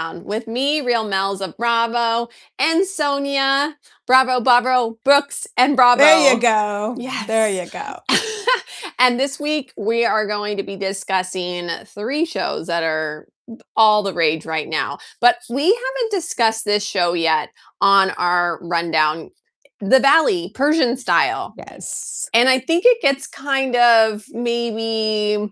Rundown with me, Real Mel's of Bravo, and Sonia. Bravo, Brooks, and Bravo. There you go. Yes. There you go. And this week we are going to be discussing 3 shows that are all the rage right now. But we haven't discussed this show yet on our rundown. The Valley, Persian Style. Yes. And I think it gets kind of maybe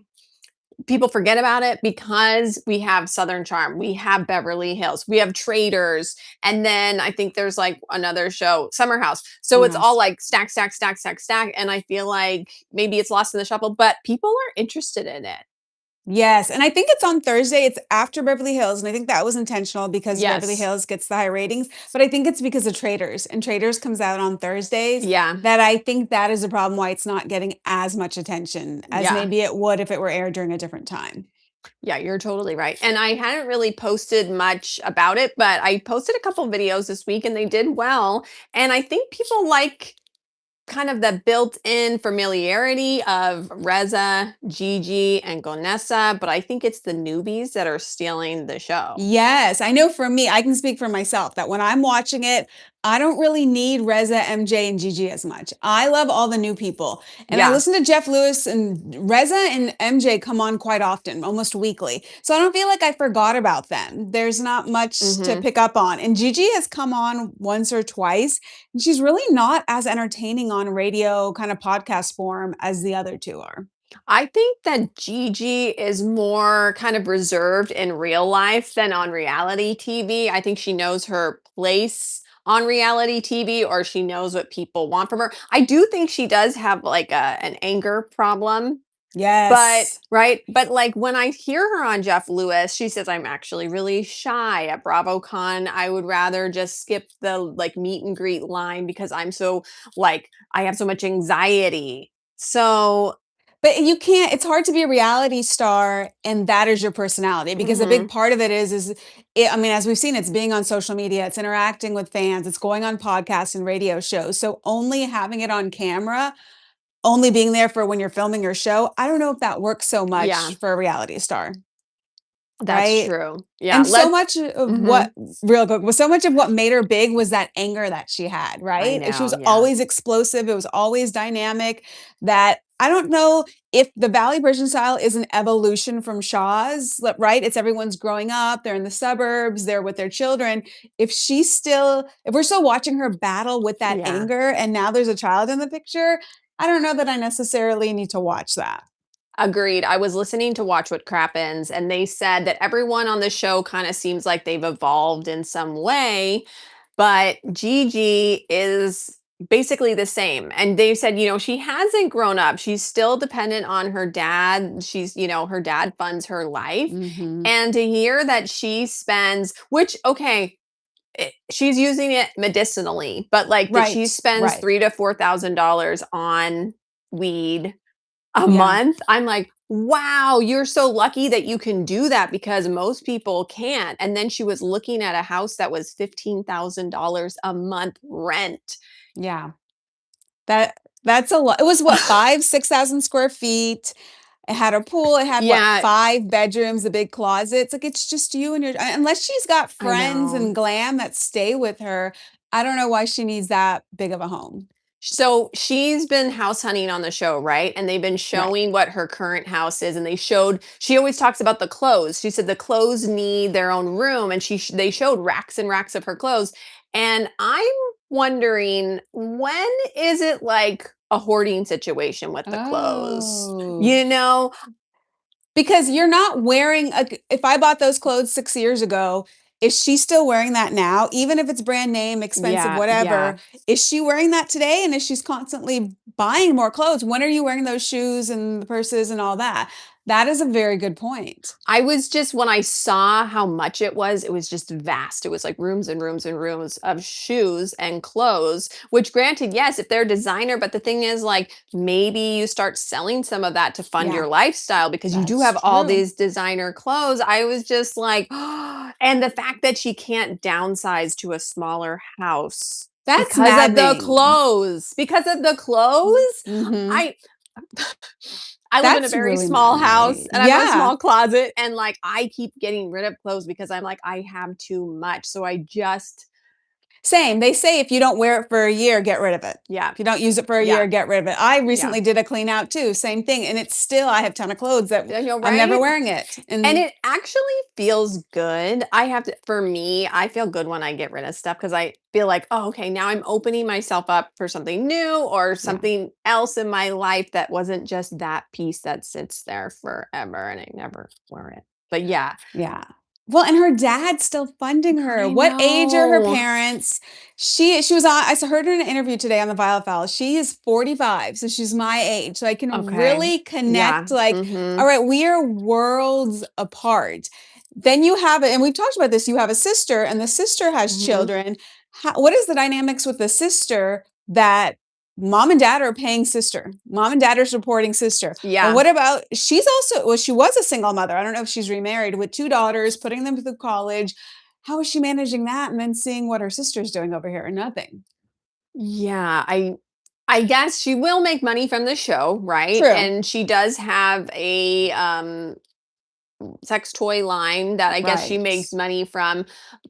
people forget about it because we have Southern Charm, we have Beverly Hills, we have Traders, and then I think there's like another show, Summer House. So Summer it's House. all like stack, stack, stack, stack, stack. And I feel like maybe it's lost in the shuffle, but people are interested in it. Yes. And I think it's on Thursday. It's after Beverly Hills. And I think that was intentional because Beverly Yes. Hills gets the high ratings. But I think it's because of Traders. And Traders comes out on Thursdays. Yeah. That I think that is a problem why it's not getting as much attention as Yeah. maybe it would if it were aired during a different time. Yeah, you're totally right. And I hadn't really posted much about it, but I posted a couple videos this week and they did well. And I think people like kind of the built-in familiarity of Reza, Gigi, and Gonessa, but I think it's the newbies that are stealing the show. Yes, I know for me, I can speak for myself that when I'm watching it, I don't really need Reza, MJ, and Gigi as much. I love all the new people. And I Yeah. listen to Jeff Lewis, and Reza and MJ come on quite often, almost weekly. So I don't feel like I forgot about them. There's not much to pick up on. And Gigi has come on once or twice, and she's really not as entertaining on radio kind of podcast form as the other two are. I think that Gigi is more kind of reserved in real life than on reality TV. I think she knows her place on reality TV, or she knows what people want from her. I do think she does have like an anger problem. But Yes. right, but like when I hear her on Jeff Lewis, she says I'm actually really shy at BravoCon. I would rather just skip the like meet and greet line because I'm so like I have so much anxiety. So, But you can't, it's hard to be a reality star and that is your personality because a big part of it is it, I mean, as we've seen, it's being on social media, it's interacting with fans, it's going on podcasts and radio shows. So only having it on camera, only being there for when you're filming your show, I don't know if that works so yeah, much for a reality star, that's right? true. Yeah, And so let's much of mhm. what real quick was so much of what made her big was that anger that she had, I right? She know, was yeah. always explosive. It was always dynamic. That I don't know if the Valley Persian style is an evolution from Shaw's, right? It's everyone's growing up, they're in the suburbs, they're with their children. If we're still watching her battle with that Yeah. anger and now there's a child in the picture, I don't know that I necessarily need to watch that. Agreed. I was listening to Watch What Crappens, and they said that everyone on the show kind of seems like they've evolved in some way, but Gigi is basically the same. And they said, she hasn't grown up. She's still dependent on her dad. Her dad funds her life. Mhm. And to hear that she spends, which, okay, she's using it medicinally, but like that she Right, spends right. $3,000 to $4,000 on weed a Yeah. month. I'm like, wow, you're so lucky that you can do that because most people can't. And then she was looking at a house that was $15,000 a month rent. Yeah. That's a lot. It was what, 5, 6,000 square feet. It had a pool. It had what, Yeah, 5 bedrooms, a big closet. It's like it's just you and your unless she's got I friends know. and glam that stay with her, I don't know why she needs that big of a home. So she's been house hunting on the show, right? And they've been Right. showing what her current house is. And she always talks about the clothes. She said the clothes need their own room. And they showed racks and racks of her clothes. And I'm wondering, when is it like a hoarding situation with the clothes? Oh. You know, Because you're not wearing a if I bought those clothes 6 years ago, is she still wearing that now? Even if it's brand name, expensive, yeah, yeah. whatever, is she wearing that today? And is she's constantly buying more clothes? When are you wearing those shoes and the purses and all that? That is a very good point. I was just when I saw how much it was just vast. It was like rooms and rooms and rooms of shoes and clothes, which granted, yes, if they're designer, but the thing is like maybe you start selling some of that to fund Yeah, your lifestyle because you do that's have all true. these designer clothes. I was just like, and the fact that she can't downsize to a smaller house That's because of the maddening. clothes. Because of the clothes. Mhm. I I live in a That's very really small house nice. and I have a Yeah. small closet and like I keep getting rid of clothes because I'm like I have too much. So I just Same. They say if you don't wear it for a year, get rid of it. yeah. If you don't use it for a Yeah. year, get rid of it. I Yeah. recently did a clean out too, same thing, and it's still I have a ton of clothes that I know, I'm never right? wearing it, And and it actually feels good. I have to for me, I feel good when I get rid of stuff because I feel like, "Oh, okay, now I'm opening myself up for something new or yeah, something else in my life that wasn't just that piece that sits there forever and I never wear it." But yeah, yeah. Well, and her dad's still funding her. I What age are her know. parents? She was on heard her in an interview today on the Violet File. She is 45, so she's my age. So I can Okay. really Yeah. connect like, all Mhm. right, we are worlds apart. Then you have it, and we've talked about this. You have a sister, and the sister has Mhm. children. What is the dynamics with the sister that mom and dad are paying sister? Mom and dad are supporting sister. But Yeah. what about she's also well, she was a single mother. I don't know if she's remarried with 2 daughters, putting them through college. How is she managing that and then seeing what her sister's doing over here? Nothing. Yeah, I guess she will make money from the show, right? True. And she does have a sex toy line that I guess she Right. makes money from,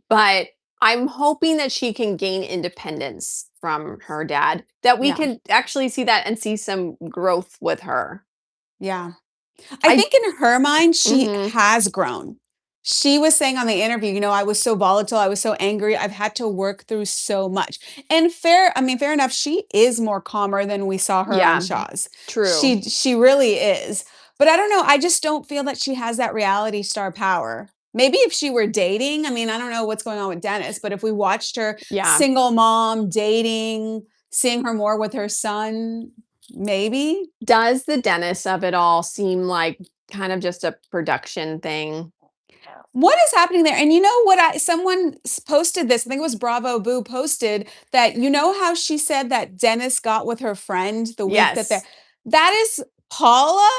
but I'm hoping that she can gain independence from her dad, that we Yeah. can actually see that and see some growth with her. Yeah. I I think in her mind, she mhm. has grown. She was saying on the interview, I was so volatile, I was so angry, I've had to work through so much. And fair enough, she is more calmer than we saw her on Yeah, Shaw's. true. She really is. But I don't know, I just don't feel that she has that reality star power. Maybe if she were dating, I don't know what's going on with Dennis, but if we watched her Yeah. single mom, dating, seeing her more with her son, maybe. Does the Dennis of it all seem like kind of just a production thing? What is happening there? And you know what someone posted this, I think it was Bravo Boo posted that how she said that Dennis got with her friend the week Yes. that is Paula,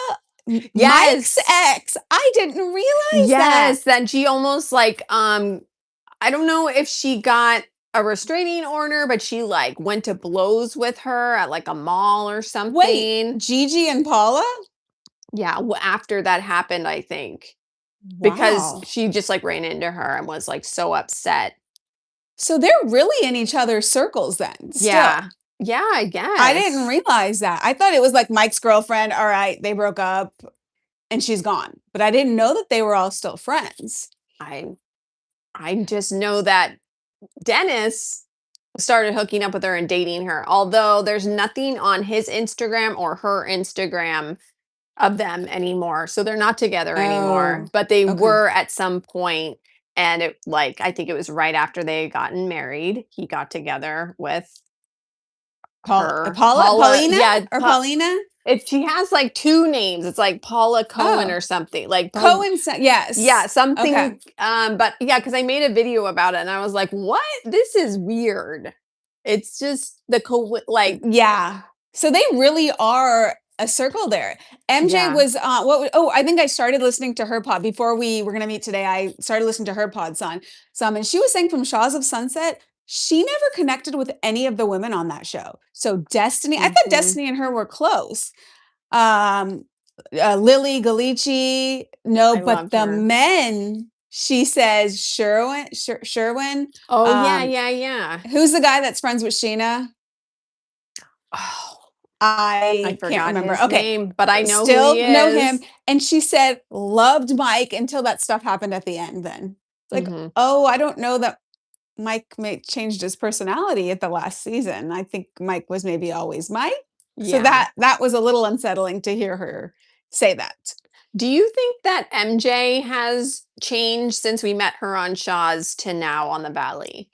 Mike's Yes. ex. I didn't realize that. Yes, that she almost like, I don't know if she got a restraining order, but she like went to blows with her at like a mall or Wait, something. Gigi and Paula? Yeah, after that happened, I think, because Wow. she just like ran into her and was like so upset. So they're really in each other's circles then, still. Yeah. Yeah, I I didn't guess. realize that. I thought it was like Mike's girlfriend. All right, they broke up and she's gone. But I didn't know that they were all still friends. I I just know that Dennis started hooking up with her and dating her. Although there's nothing on his Instagram or her Instagram of them anymore. So they're not together anymore, Oh, but they okay. were at some point, and it like I think it was right after they had gotten married. He got together with her. Paula, Paulina yeah, or Paulina? if she has like two names, it's like Paula Cohen Oh, or something. Like yeah, Yes. Okay. something but yeah, cuz I made a video about it and I was like, "What? This is weird." It's just the like Yeah. So they really are a circle there. MJ yeah. was I think I started listening to her pod before we were going to meet today. I started listening to her pod son some and she was saying from Shaws of Sunset, she never connected with any of the women on that show. So Destiny, I thought Mhm. Destiny and her were close. Um, Lily Galici, no, I but love the her. men, she says Sherwin, Oh yeah, um, yeah, yeah. who's the guy that's friends with Sheena? Oh, I I can't forgot remember. his Okay, name, but I know who still he know him. is. And she said loved Mike until that stuff happened at the end. Then it's like, Mhm. oh, I don't know that changed his personality at the last season. I think Mike was maybe always Mike. So Yeah. that was a little unsettling to hear her say that. Do you think that MJ has changed since we met her on Shaw's to now on the Valley?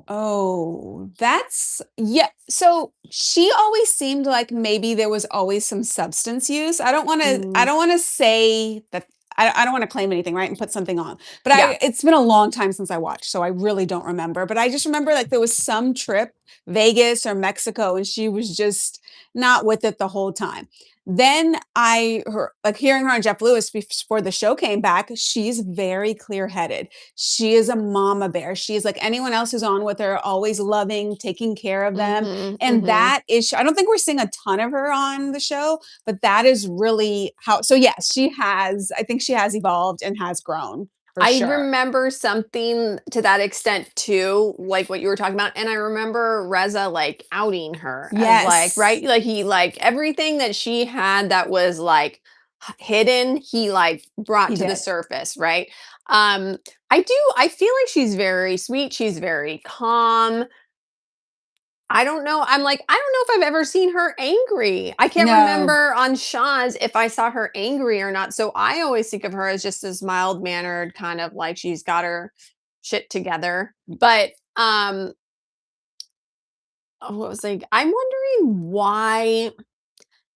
Oh, that's yeah. So she always seemed like maybe there was always some substance use. I Mm, don't want to say that I don't want to claim anything, right? And put something on. But yeah. it's been a long time since I watched, so I really don't remember. But I just remember like there was some trip Vegas or Mexico, and she was just not with it the whole time. Then like hearing her on Jeff Lewis before the show came back, she's very clear-headed. She is a mama bear. She is like anyone else who's on with her, always loving, taking care of them. Mhm, And mhm. that is, I don't think we're seeing a ton of her on the show, but that is really how, so yes, I think she has evolved and has grown for I sure. remember something to that extent too, like what you were talking about, and I remember Reza, like, outing her as, like, Yes, right? Like, he like, everything that she had that was, like, hidden, he, like, brought he to the did. surface, right? Um, I feel like she's very sweet, she's very calm. I don't know. I'm like, I don't know if I've ever seen her angry. I can't No. remember on Shaw's if I saw her angry or not. So I always think of her as just this mild mannered kind of like she's got her shit together. But what was like I'm wondering why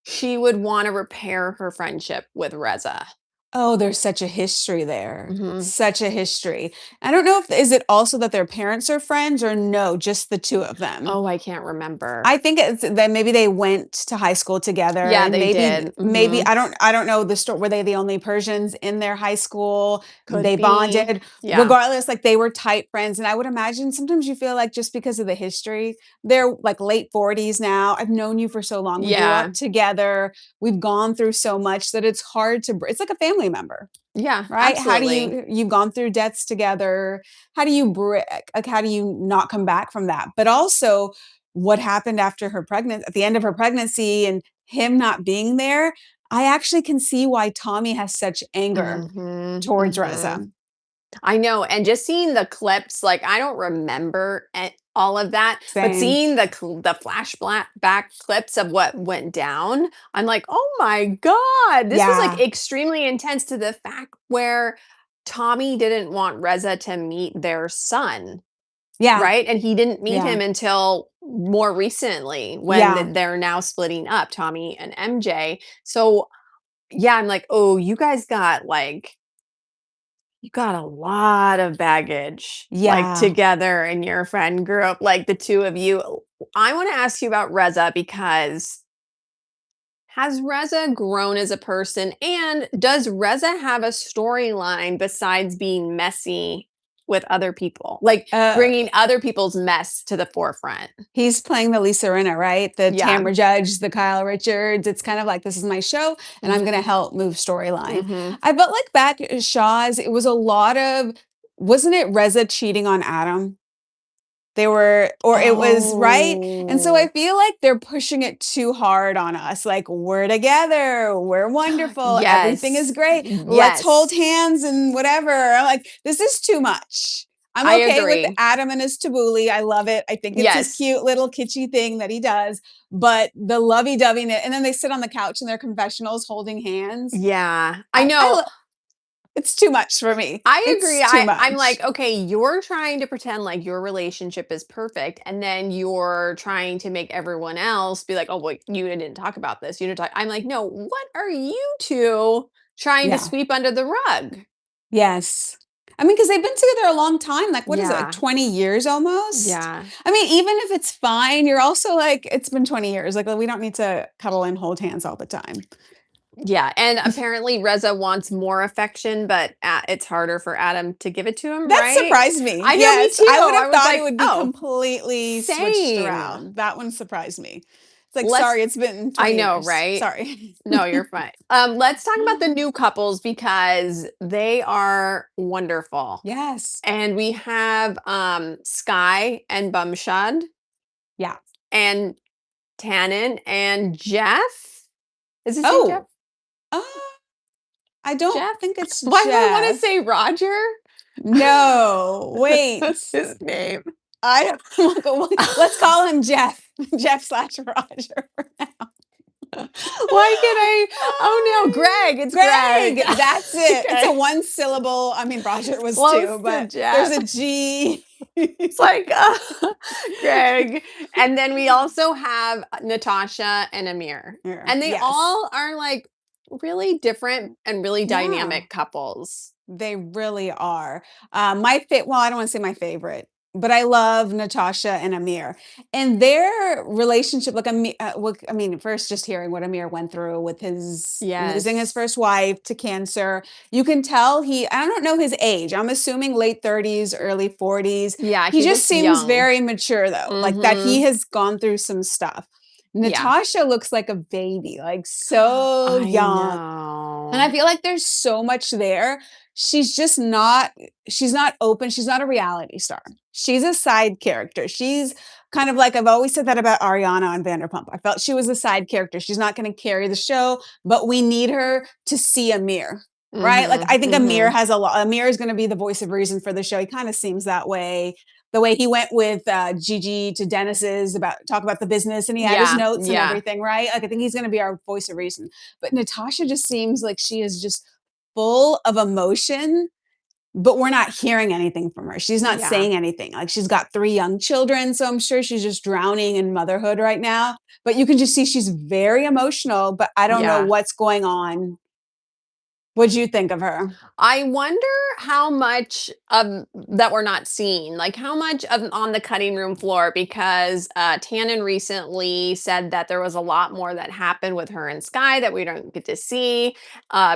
she would want to repair her friendship with Reza. Oh, there's such a history there. Hmm. Such a history. I don't know if is it also that their parents are friends or no, just the 2 of them? Oh, I can't remember. I think it's that maybe they went to high school together Yeah, and they did. maybe Hmm. I don't know the story. Were they the only Persians in their high school? Could They be. bonded. Yeah. Regardless, like they were tight friends. And I would imagine sometimes you feel like just because of the history, they're like late 40s now. I've known you for so long. We grew Yeah. up together. We've gone through so much that it's hard to it's like a family member, Yeah, right? How do absolutely. you've gone through deaths together. How do you like how do you not come back from that? But also what happened after her pregnancy at the end of her pregnancy and him not being there, I actually can see why Tommy has such anger Hmm. towards Hmm. Reza. I know, and just seeing the clips, like, I don't remember all of that, but Same. seeing the back clips of what went down, I'm like, "Oh my god, this was, like, Yeah. extremely intense to the fact where Tommy didn't want Reza to meet their son, Yeah. right? And he didn't meet Yeah. him until more recently when Yeah. they're now splitting up, Tommy and MJ. So, yeah, I'm like, "Oh, you got a lot of baggage, like, Yeah. together and your friend group, like, the 2 of you." I wanna ask you about Reza because has Reza grown as a person, and does Reza have a storyline besides being messy with other people? Like, Uh bringing other people's mess to the forefront? he's playing the Lisa Rinna, right? The Yeah. Tamra Judge, the Kyle Richards. It's kind of like this is my show and I'm gonna Mhm. help move storyline. Mhm. I felt like back at Shaw's, it was a lot of wasn't it Reza cheating on Adam? They were or it was right? And so I Oh. feel like they're pushing it too hard on us, like, "We're together, we're wonderful, everything is Yes. great, let's hold Yes. hands and whatever." I'm like, "This is too much." I'm I okay with agree. Adam and his tabbouleh, I love it, I think it's a Yes. cute little kitschy thing that he does, but the lovey-dovey and then they sit on the couch in their confessionals holding hands. Yeah. I I know. lo it's too much for me. I agree. It's too I'm much. like, okay, you're trying to pretend like your relationship is perfect, and then you're trying to make everyone else be like, oh, well, you didn't talk about this. You didn't talk. I'm like, no, what are you two trying to Yeah. sweep under the rug? Yes. I mean, because 'cause they've been together a long time, like, what is it, like, Yeah. 20 years almost? Yeah. I mean, even if it's fine, you're also like, "It's been 20 years, like, we don't need to cuddle and hold hands all the time." Yeah. And apparently Reza wants more affection, but it's harder for Adam to give it to him, That right? surprised me, I know, me yes, too. I would have I was thought it like, would be oh, completely switched same. around. That one surprised me. It's like, Let's, "Sorry, it's been I 20 know, years. right? Sorry." No, you're fine. Let's talk about the new couples because they are wonderful. Yes. And we have Sky and Bumshad Yeah. and Tannen and Jeff. Is his name Jeff? Oh, uh, I don't Jeff? think it's Why do I want to Jeff. say Roger? No, wait. That's his name. I don't let's call him Jeff. Jeff/Roger for now. Why can I? Oh no, Greg. It's Greg. Greg, that's it. It's a Okay. one syllable. I mean, Roger was Close two, to but there's Jeff. a G. It's like Greg. And then we also have Natasha and Amir. Yeah, And they yes. all are like really different and really Yeah, dynamic couples. they really are. My well, I don't want to say my favorite. but I love Natasha and Amir. And their relationship, like I mean, first just hearing what Amir went through with his losing his Yes. first wife to cancer, you can tell I don't know his age. I'm assuming late 30s, early 40s. Yeah, He he just looks seems young. very mature though, like that he Mhm. has gone through some stuff. Yeah. Natasha looks like a baby, like so I young. And I know. feel like there's so much there. She's just not she's not open, she's not a reality star. She's a side character. She's kind of like I've always said that about Ariana on Vanderpump. I felt she was a side character. She's not going to carry the show, but we need her to see Amir. Right? Like Mhm, I think Amir mhm. has a lot. Amir is going to be the voice of reason for the show. He kind of seems that way. The way he went with Gigi to Dennis's about talk about the business and he had his Yeah, notes and yeah, everything, right? Like I think he's going to be our voice of reason. But Natasha just seems like she is just full of emotion, but we're not hearing anything from her. She's not yeah, saying anything. Like she's got 3 young children, so I'm sure she's just drowning in motherhood right now. But you can just see she's very emotional, but I don't know yeah. what's going on. What'd you think of her? I wonder how much of that we're not seeing, like how much of on the cutting room floor, because Tannen recently said that there was a lot more that happened with her and Sky that we don't get to see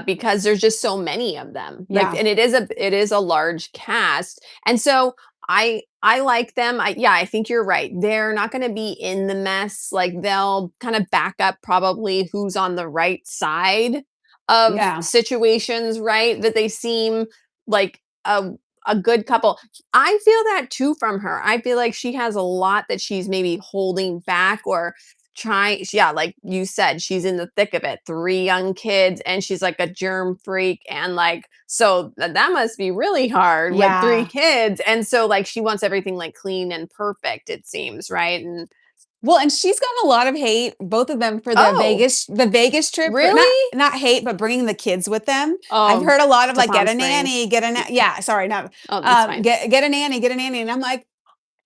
because there's just so many of them. Like, Yeah. and it is a large cast, and so I like them. I think you're right. They're not going to be in the mess. Like they'll kind of back up probably who's on the right side of Yeah. situations, right? That they seem like a good couple. I feel that too from her. I feel like she has a lot that she's maybe holding back or trying. Yeah, like you said, she's in the thick of it. 3 young kids, and she's like a germ freak, and like so that must be really hard with three Yeah. kids. And so like she wants everything like clean and perfect. It seems right. And Well, and she's gotten a lot of hate, both of them for oh, The Vegas trip for really? not hate, but bringing the kids with them. I've Oh, heard a lot of to like, Palm "Get a Springs. nanny, get a na" yeah, sorry, no, Oh, that's fine. get a nanny," and I'm like,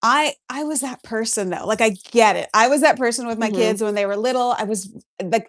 I was that person though, like, I get it. I was that person with my Mhm. kids when they were little. I was like,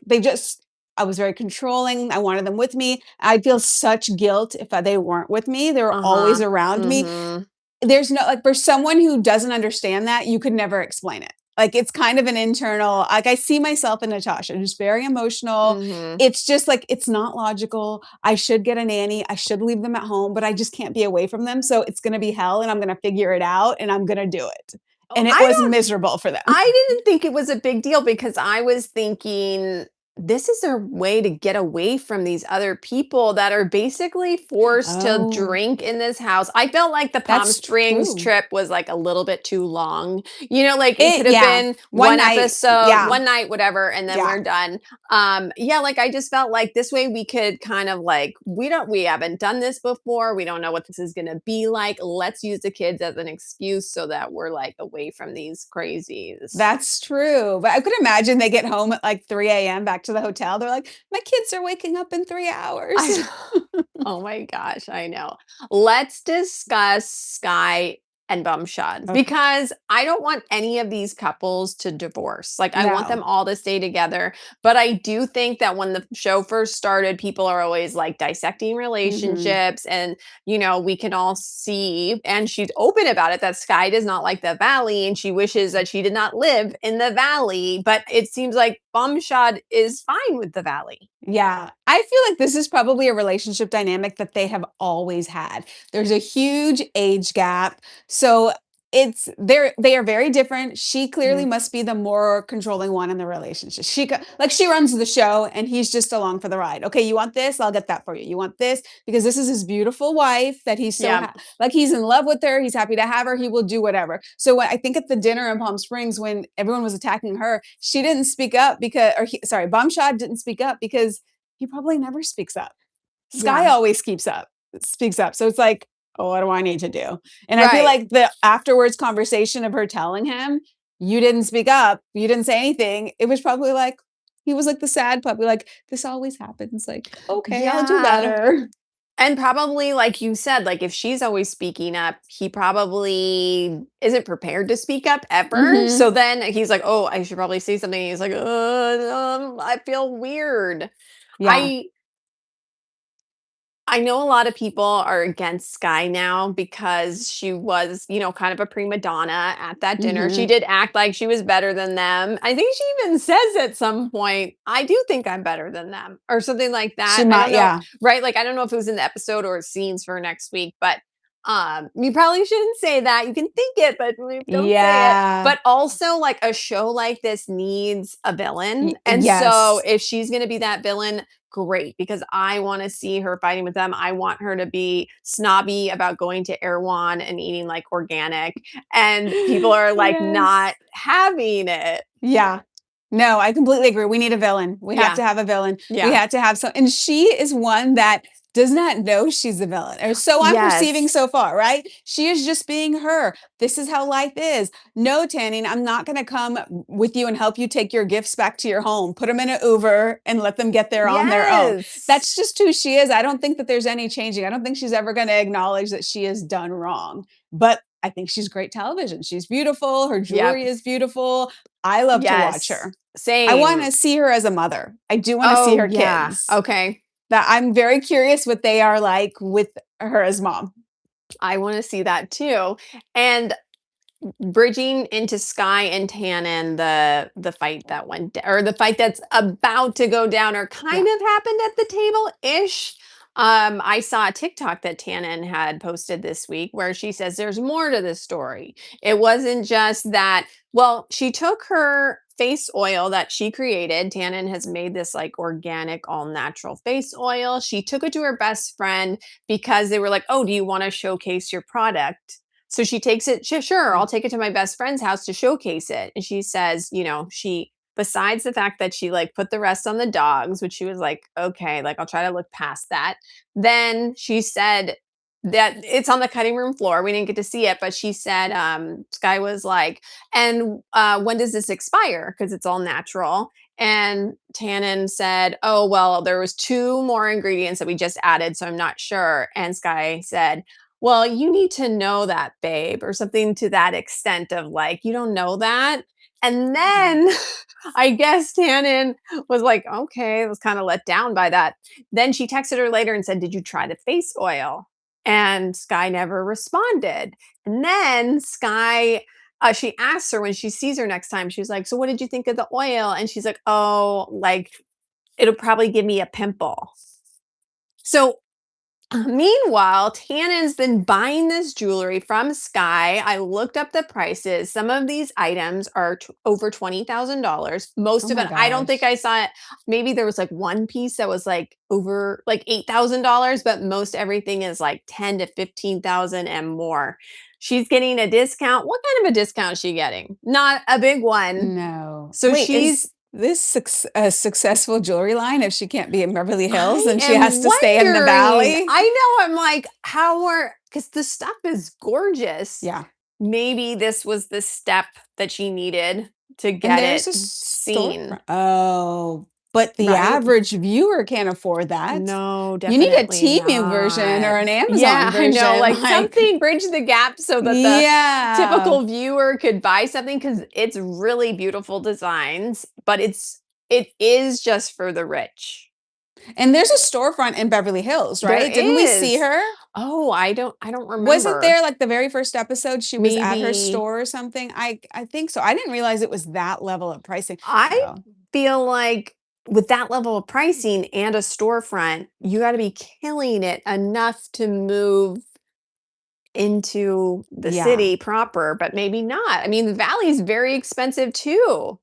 I was very controlling. I wanted them with me. I'd feel such guilt if, they weren't with me. They were always Uh-huh. around me. Mhm. There's no like, for someone who doesn't understand that, you could never explain it. Like, it's kind of an internal like, I see myself in Natasha, just very emotional. Mhm. It's just like, it's not logical. I should get a nanny. I should leave them at home, but I just can't be away from them, so it's gonna be hell, and I'm gonna figure it out, and I'm gonna do it. Oh, And it I was don't miserable for them. I didn't think it was a big deal because I was thinking this is their way to get away from these other people that are basically forced to Oh, drink in this house. I felt like the Palm that's Springs true. trip was like a little bit too long. Like it It could have yeah. been One one night. episode, Yeah, one night, whatever, and then yeah. we're done. Yeah, like I just felt like this way we could kind of like we haven't done this before. We don't know what this is going to be like. Let's use the kids as an excuse so that we're like away from these crazies. That's true, but I could imagine they get home at, like, 3 a.m. back to the hotel, they're like, "My kids are waking up in 3 hours." I know. Oh my gosh, I know. Let's discuss Sky and Bumshot Okay. because I don't want any of these couples to divorce. Like I want them No. all to stay together, but I do think that when the show first started, people are always like dissecting Mhm. relationships and we can all see and she's open about it that Sky does not like the valley and she wishes that she did not live in the valley, but it seems like Bumshot is fine with the valley. Yeah, I feel like this is probably a relationship dynamic that they have always had. There's a huge age gap, so they are very different. She clearly Mhm. must be the more controlling one in the relationship. She runs the show and he's just along for the ride. Okay, you want this? I'll get that for you. You want this? Because this is his beautiful wife that he's Yeah. like he's in love with her. He's happy to have her. He will do whatever. So I think at the dinner in Palm Springs when everyone was attacking her, she didn't speak up sorry, Bumshad didn't speak up because he probably never speaks up. Sky Yeah. always speaks up. So it's like, "Oh, what do I need to do?" And I feel Right. like the afterwards conversation of her telling him, "You didn't speak up. You didn't say anything." It was probably like he was like the sad puppy, like, "This always happens." Like, "Okay, I'll do Yeah. better." And probably, like you said, like if she's always speaking up, he probably isn't prepared to speak up ever. Mhm. So then he's like, "Oh, I should probably say something." He's like, I feel weird." Yeah. I I know a lot of people are against Skye now because she was, kind of a prima donna at that dinner. She Mhm. did act like she was better than them. I think she even says at some point, "I do think I'm better than them," or something like She that. I might don't know, yeah. right? Like, I don't know if it was in the episode or scenes for next week, but you probably shouldn't say that. You can think it, but don't say it. Yeah. But also, like, a show like this needs a villain. And so Yes. if she's going to be that villain, great, because I want to see her fighting with them. I want her to be snobby about going to Erewhon and eating like organic, and people are like Yes. not having it. Yeah. No, I completely agree. We need a villain. We have Yeah. to have a villain. We Yeah. have to have some and she is one that does not know she's a villain. Or so I'm perceiving Yes. so far, right? She is just being her. This is how life is. No, Tanning, I'm not going to come with you and help you take your gifts back to your home. Put them in an Uber and let them get there on their own. Yes. That's just who she is. I don't think that there's any changing. I don't think she's ever going to acknowledge that she has done wrong. But I think she's great television. She's beautiful. Her Yep. jewelry is beautiful. I love to watch Yes. her. I Same. wanna see her as a mother. I do wanna see Oh, her yeah. kids. Okay. That I'm very curious what they are like with her as mom. I want to see that too. And bridging into Skye and Tannen, the fight that or the fight that's about to go down or Yeah. kind of happened at the table ish. I saw a TikTok that Tannen had posted this week where she says there's more to this story. It wasn't just that, well, she took her face oil that she created. Tannen has made this like organic, all natural face oil. She took it to her best friend because they were like, oh, do you want to showcase your product? So she takes it, sure, Mm. I'll take it to my best friend's house to showcase it. And she says, she, besides the fact that she like put the rest on the dogs, which she was like, okay, like I'll try to look past that. Then she said that it's on the cutting room floor. We didn't get to see it, but she said, Skye was like, and when does this expire? Because it's all natural. And Tannen said, oh, well, there was two more ingredients that we just added, so I'm not sure. And Skye said, well, you need to know that, babe, or something to that extent of like, you don't know that. And Mhm. then I guess Tannen was like, okay, was kind of let down by that. Then she texted her later and said, did you try the face oil? And Skye never responded. And then Skye, she asks her when she sees her next time, she's like, so what did you think of the oil? And she's like, oh, like it'll probably give me a pimple. So meanwhile, Tannen's been buying this jewelry from Skye. I looked up the prices. Some of these items are over $20,000. Oh Most of my it, I don't think gosh. I saw it. Maybe there was like one piece that was like over like $8,000, but most everything is like 10 to 15,000 and more. She's getting a discount. What kind of a discount is she getting? Not a big one. No. So Wait, is she's this a successful jewelry line if she can't be in Beverly Hills I and she has am to stay in the wondering. valley? I know, I'm like, how are, because the stuff is gorgeous. Yeah. Maybe this was the step that she needed to And get there's it a seen, storefront. Oh, but the right? average viewer can't afford that. No, You need a definitely Temu version not. or an Amazon Yeah, I know, version, like like something bridge the gap so that the yeah. typical viewer could buy something because it's really beautiful designs, but it is just for the rich. And there's a storefront in Beverly Hills, There right? Didn't we see is. her? Oh, I don't Wasn't remember. there like the very first episode she was at her Maybe store or something? I think so. I didn't realize it was that level of pricing. I So, feel like with that level of pricing and a storefront, you gotta be killing it enough to move into the yeah. city proper, but maybe not. I mean, the valley's very expensive too.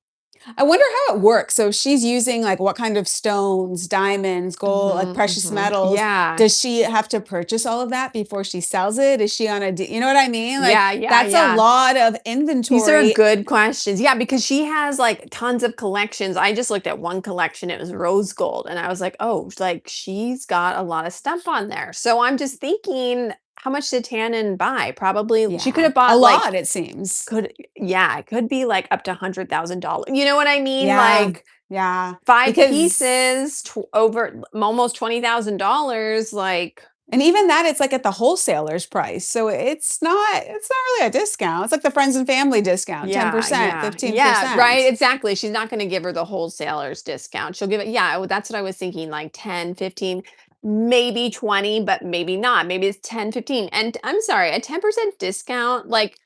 I wonder how it works. So she's using like what kind of stones, diamonds, gold, like Mhm, precious mhm. metals. Yeah. Does she have to purchase all of that before she sells it? Is she on you know what I mean? Like Yeah, yeah, that's a yeah. lot of These are inventory. good questions. Yeah, because she has like tons of collections. I just looked at one collection, it was rose gold, and I was like, "Oh, like she's got a lot of stuff on there." So I'm just thinking, how much did Tannen buy? Probably she could Yeah. have A bought like lot, it seems. yeah, it could be like up to $100,000. You know what I mean? Yeah. Like Yeah. 5 Because pieces, over almost $20,000, like and even that, it's like at the wholesaler's price. So it's not really a discount. It's like the friends and family discount, yeah, 10%, yeah, yeah, right, 15%. exactly. She's not gonna give her the wholesaler's discount. She'll give it, yeah, that's what I was thinking, like 10, 15. maybe 20, but maybe not. Maybe it's 10, 15. And I'm sorry, a 10% discount, like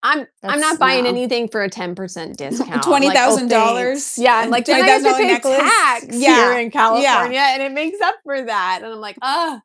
I'm That's not buying no. anything for a 10% discount. I'm Twenty like, "Oh, thousand thanks." dollars Yeah, I'm and like, "Then twenty I have thousand to dollar pay necklace. tax here Yeah, in yeah. California, and it makes up for that." And I'm like, "Ugh."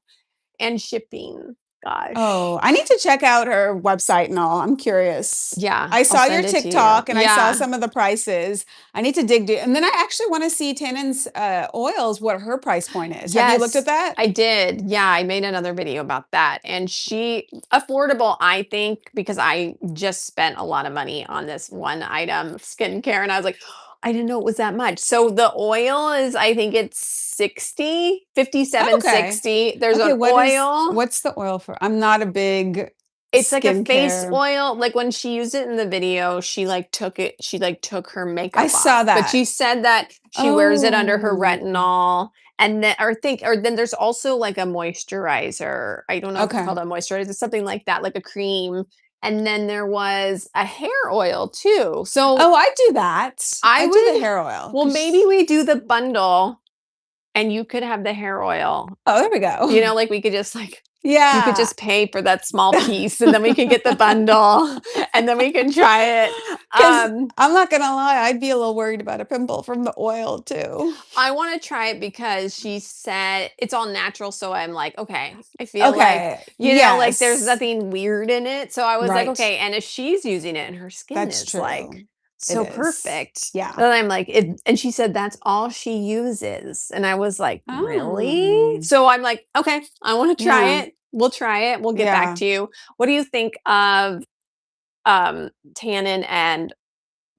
And shipping. Oh, Gosh. I need to check out her website and all. I'm curious. Yeah, I I'll saw your send it to you. TikTok and I saw Yeah. some of the prices. I need to dig deep. And then I actually want to see Tannen's oils, what her price point is. Have you looked at Yes, that? I did. Yeah, I made another video about that. And she affordable, I think, because I just spent a lot of money on this one item of skincare and I was like, I didn't know it was that much. So the oil is I think it's 60, Oh, 57, okay. 60. There's Okay, an oil. what's the oil for? I'm not a big It's like a face skincare. oil. Like when she used it in the video, she like took her I makeup off. saw But that. she said that she wears it under her Oh, retinol or then there's also like a moisturizer. I don't know if it's okay. called a moisturizer, something like that, like a cream. And then there was a hair oil too. So Oh, I do that. I I do the would hair oil. well, maybe we do the bundle and you could have the hair oil. Oh, there we go. Like we could just like you could Yeah. just pay for that small piece, and then we can get the bundle, and then we can try it. 'Cause I'm not gonna lie, I'd be a little worried about a pimple from the oil too. I wanna try it because she said it's all natural, so I'm like, "Okay." I feel like, Okay. like, there's Yes. nothing weird in it, so I was like, Right. "Okay," and if she's using it and her skin That's is, like, true. It so is. perfect, Yeah. then I'm like it and she said that's all she uses, and I was like, "Really?" Oh. So I'm like, "Okay, I wanna try Yeah. it. We'll try it. We'll get back Yeah. to you." What do you think of, Tannen and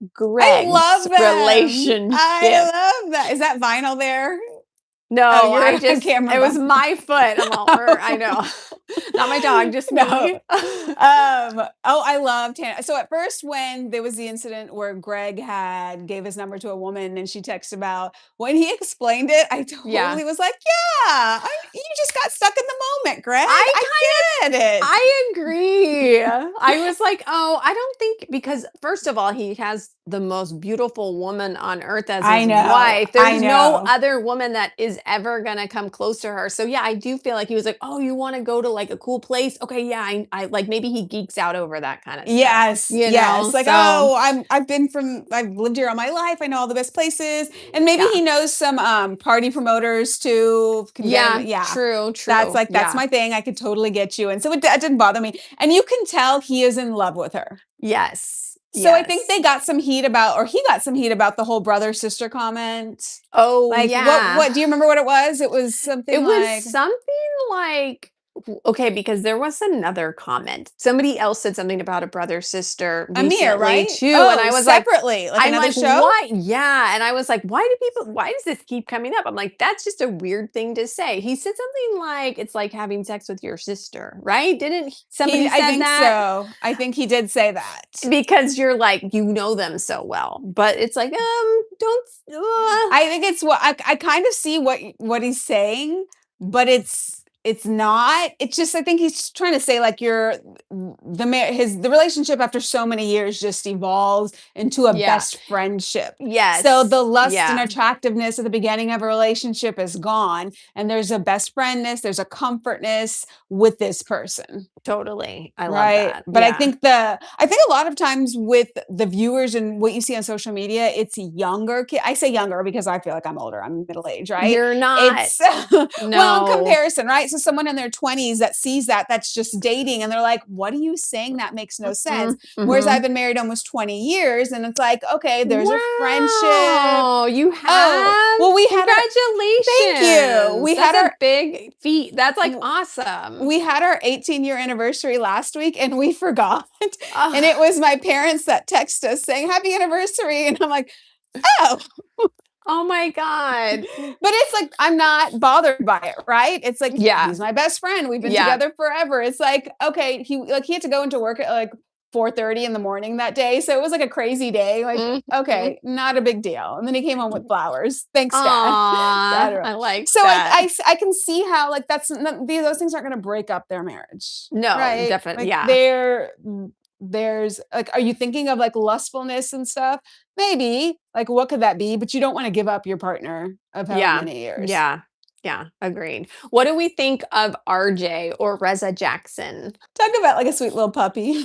I Greg's love them. relationship? I love that. Is that vinyl there? Oh, No, you're I on just camera it was bumping. my foot. I'm all, I know. Not my dog, just No. me. Oh, I love Tana. So at first, when there was the incident where Greg had gave his number to a woman and she texted about when he explained it, I Yeah. totally was like, "Yeah, you just got stuck in the moment, Greg. I I get it." I agree. I was like, "Oh, I don't think" because first of all, he has the most beautiful woman on earth as I his know. wife. I There's no know. other woman that is ever gonna come close to her. So yeah, I do feel like he was like, "Oh, you wanna go to like a cool place? Okay, yeah." I like maybe he geeks out over that kind of stuff, Yes, yes. Like, So "Oh, I've lived here all my life. I know all the best places." And maybe yeah. he knows some party promoters too, can get him. Yeah, Yeah. true, That's true. like that's Yeah. my thing. I could totally get you. And so that didn't bother me. And you can tell he is in love with her. Yes. So I think Yes. they got some heat about, or he got some heat about the whole brother sister comment. Oh, Like yeah. what do you remember what it was? It was It something was like something like okay, because there was another comment. Somebody else said something about a brother sister Amir, recently right? too, and Oh, I was like separately, like I'm another like, show? "What?" Yeah, and I was like, why does this keep coming up?" I'm like, "That's just a weird thing to say." He said something like, "It's like having sex with your sister," right? Didn't somebody I said think that? so. I think he did say that. Because you're like, you know them so well, but it's like, don't I think it's what I kind of see what he's saying, but it's not. It's just I think he's trying to say like the relationship after so many years just evolves into a yeah. best friendship. So Yes. the lust and Yeah, attractiveness at the beginning of a relationship is gone, and there's a best friendness, there's a comfortness with this person. totally. I love Right, that. but Yeah. I think a lot of times with the viewers and what you see on social media, it's younger I say younger because I feel like I'm older, I'm middle age, right? You're not. It's well, in No. comparison, right? So someone in their 20s that sees that, that's just dating, and they're like, "What are you saying? That makes no sense." Mhm, Whereas I've mhm. been married almost 20 years, and it's like, okay, there's a friendship. Wow, you Oh, have? well, thank you. Congratulations. That's a big feat. That's, like, W awesome. we had our 18-year anniversary last week and we forgot. And Ugh. it was my parents that text us saying happy anniversary. And I'm like, oh, Oh my god. but it's like, I'm not bothered by it, right? It's like, Yeah, he's my best friend. We've been yeah. together forever. It's like, okay, he had to go into work at like 4:30 in the morning that day. So it was like a crazy day. Like, Mhm. okay, not a big deal. And then he came home with flowers. Thanks, Dad. Aw, Dad. I like So that. I can see how like those things aren't going to break up their marriage, No, right? definitely. Like Yeah. there's like, are you thinking of like lustfulness and stuff? Maybe. Like, what could that be? But you don't want to give up your partner of however Yeah, many years. yeah. Yeah, agreed. What do we think of RJ or Reza Jackson? Talk about like a sweet little puppy.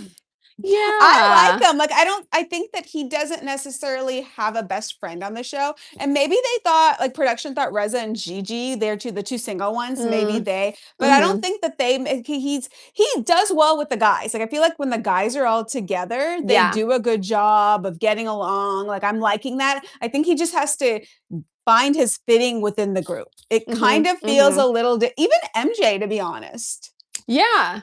I like Yeah. him. Like, I think that he doesn't necessarily have a best friend on the show. And maybe they thought, like, production thought Reza and Gigi, they're the two single ones, maybe Mm, they, but I don't mhm. think that he does well with the guys. Like, I feel like when the guys are all together, they Yeah. do a good job of getting along. Like, I'm liking that. I think he just has to find his fitting within the group. It kind Mhm, of feels a mhm. little, even MJ, to be honest. Yeah.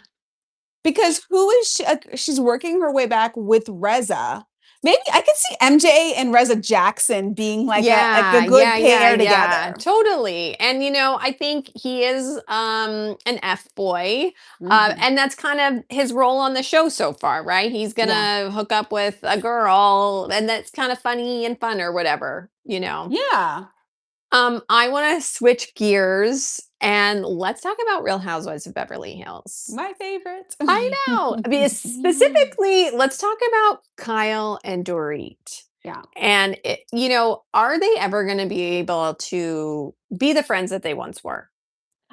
Because who is she she's working her way back with Reza. Maybe I could see MJ and Reza Jackson being like a Yeah, good yeah, yeah, pair yeah, together. totally. And I think he is an F boy. Mhm. And that's kind of his role on the show so far, right? He's Yeah. gonna hook up with a girl and that's kind of funny and fun or whatever. Yeah. I want to switch gears and let's talk about Real Housewives of Beverly Hills. My favorite. I know. I mean, specifically, let's talk about Kyle and Dorit. Yeah. And are they ever going to be able to be the friends that they once were?